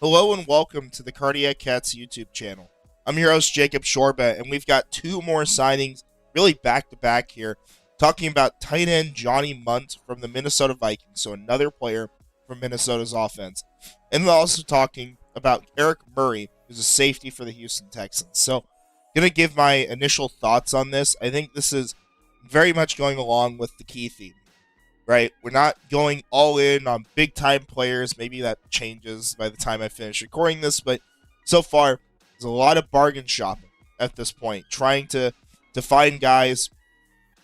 Hello and welcome to the Cardiac Cats YouTube channel. I'm your host, Jacob Shorba, and we've got two more signings, really back-to-back here, talking about tight end Johnny Mundt from the Minnesota Vikings, so another player from Minnesota's offense, and also talking about Eric Murray, who's a safety for the Houston Texans. So, going to give my initial thoughts on this. I think this is very much going along with the key theme, right? We're not going all in on big time players. Maybe that changes by the time I finish recording this, but so far there's a lot of bargain shopping at this point, trying to find guys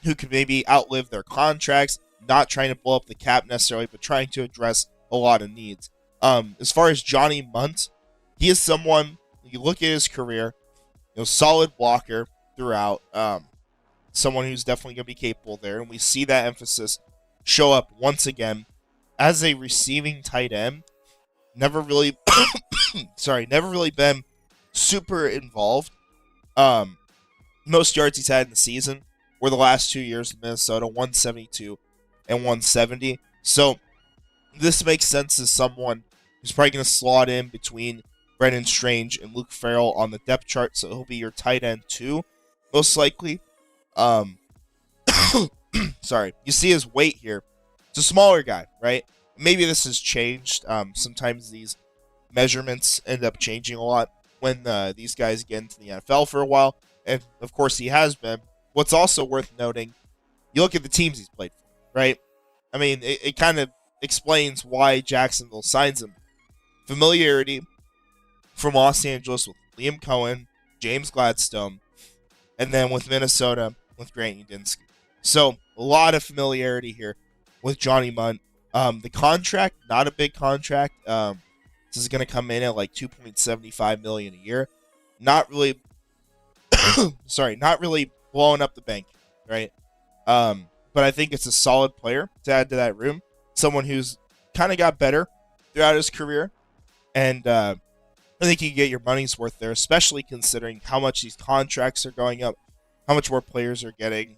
who could maybe outlive their contracts, not trying to blow up the cap necessarily, but trying to address a lot of needs. As far as Johnny Mundt, he is someone, you look at his career, solid blocker throughout, someone who's definitely going to be capable there, and we see that emphasis show up once again as a receiving tight end. Never really, never really been super involved. Most yards he's had in the season were the last 2 years in Minnesota, 172 and 170. So this makes sense as someone who's probably going to slot in between Brendan Strange and Luke Farrell on the depth chart, so he'll be your tight end too, most likely. You see his weight here. It's a smaller guy, right? Maybe this has changed. Sometimes these measurements end up changing a lot when these guys get into the NFL for a while. And, of course, he has been. What's also worth noting, you look at the teams he's played for, right? I mean, it kind of explains why Jacksonville signs him. Familiarity from Los Angeles with Liam Cohen, James Gladstone, and then with Minnesota with Grant Udinski. So, a lot of familiarity here with Johnny Mundt. The contract, not a big contract. This is going to come in at like $2.75 million a year. Not really, not really blowing up the bank, right? But I think it's a solid player to add to that room. Someone who's kind of got better throughout his career. And I think you get your money's worth there, especially considering how much these contracts are going up, how much more players are getting.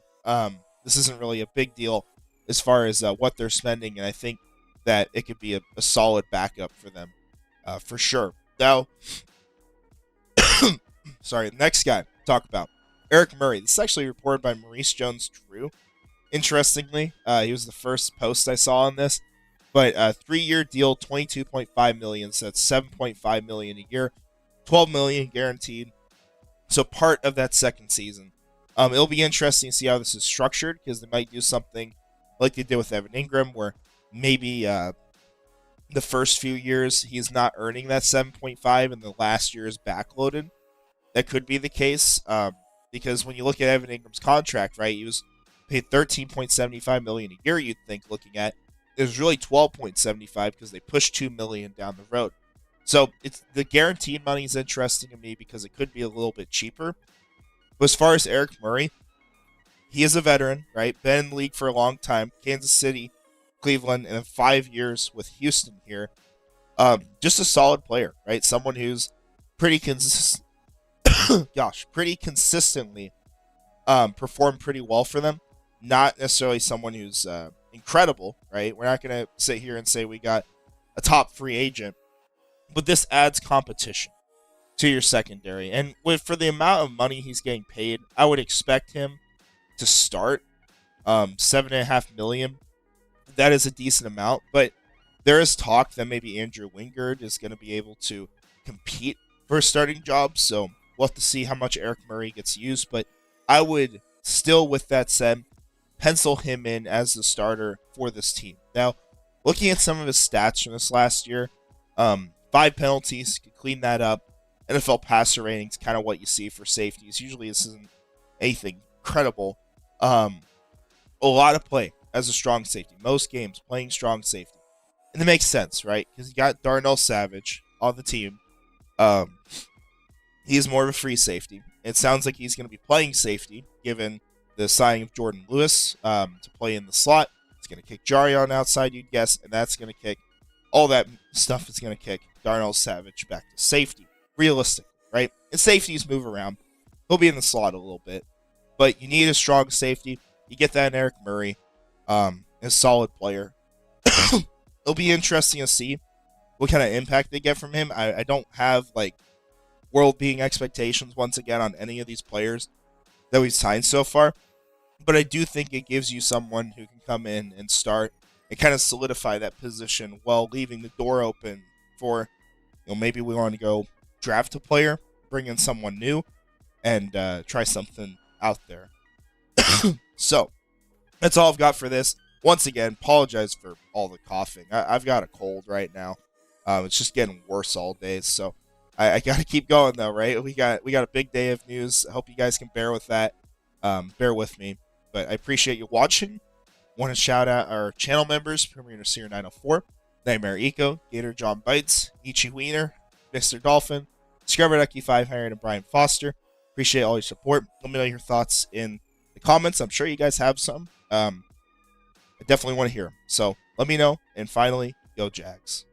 This isn't really a big deal as far as what they're spending, and I think that it could be a solid backup for them, for sure. Now, next guy to talk about, Eric Murray. This is actually reported by Maurice Jones-Drew. Interestingly, he was the first post I saw on this, but 3-year deal, $22.5 million, so that's $7.5 million a year, $12 million guaranteed. So part of that second season. It'll be interesting to see how this is structured, because they might do something like they did with Evan Ingram, where maybe the first few years he's not earning that 7.5 and the last year is backloaded. That could be the case, because when you look at Evan Ingram's contract, right, he was paid $13.75 million a year, you'd think, looking at. It was really $12.75 because they pushed $2 million down the road. So it's the guaranteed money is interesting to me because it could be a little bit cheaper. But as far as Eric Murray, he is a veteran, right? Been in the league for a long time. Kansas City, Cleveland, and then 5 years with Houston here. Just a solid player, right? Someone who's pretty pretty consistently performed pretty well for them. Not necessarily someone who's incredible, right? We're not going to sit here and say we got a top free agent, but this adds competition to your secondary. And for the amount of money he's getting paid, I would expect him to start $7.5 million. That is a decent amount, but there is talk that maybe Andrew Wingard is going to be able to compete for a starting job. So we'll have to see how much Eric Murray gets used, but I would still, with that said, pencil him in as the starter for this team. Now, looking at some of his stats from this last year, 5 penalties, could clean that up. NFL passer ratings, kind of what you see for safeties. Usually this isn't anything incredible. A lot of play as a strong safety. Most games playing strong safety. And it makes sense, right? Because you got Darnell Savage on the team. He's more of a free safety. It sounds like he's going to be playing safety, given the signing of Jordan Lewis to play in the slot. It's going to kick Jarion outside, you'd guess, and that's going to kick all that stuff is going to kick Darnell Savage back to safety. Realistic, right? And safeties move around. He'll be in the slot a little bit. But you need a strong safety. You get that in Eric Murray. A solid player. It'll be interesting to see what kind of impact they get from him. I don't have like world-beating expectations once again on any of these players that we've signed so far, but I do think it gives you someone who can come in and start and kind of solidify that position while leaving the door open for, maybe we want to go draft a player, bring in someone new, and try something out there. So that's all I've got for this. Once again, apologize for all the coughing. I've got a cold right now. It's just getting worse all day, so I got to keep going though, right? We got a big day of news. I hope you guys can bear with that. Bear with me, but I appreciate you watching. Want to shout out our channel members: Premier Seer 904, Nightmare Eco, Gator John Bites, Ichi Wiener, Mr. Dolphin, Scrubber Ducky 500, and Brian Foster. Appreciate all your support. Let me know your thoughts in the comments. I'm sure you guys have some. I definitely want to hear them. So let me know. And finally, go Jags.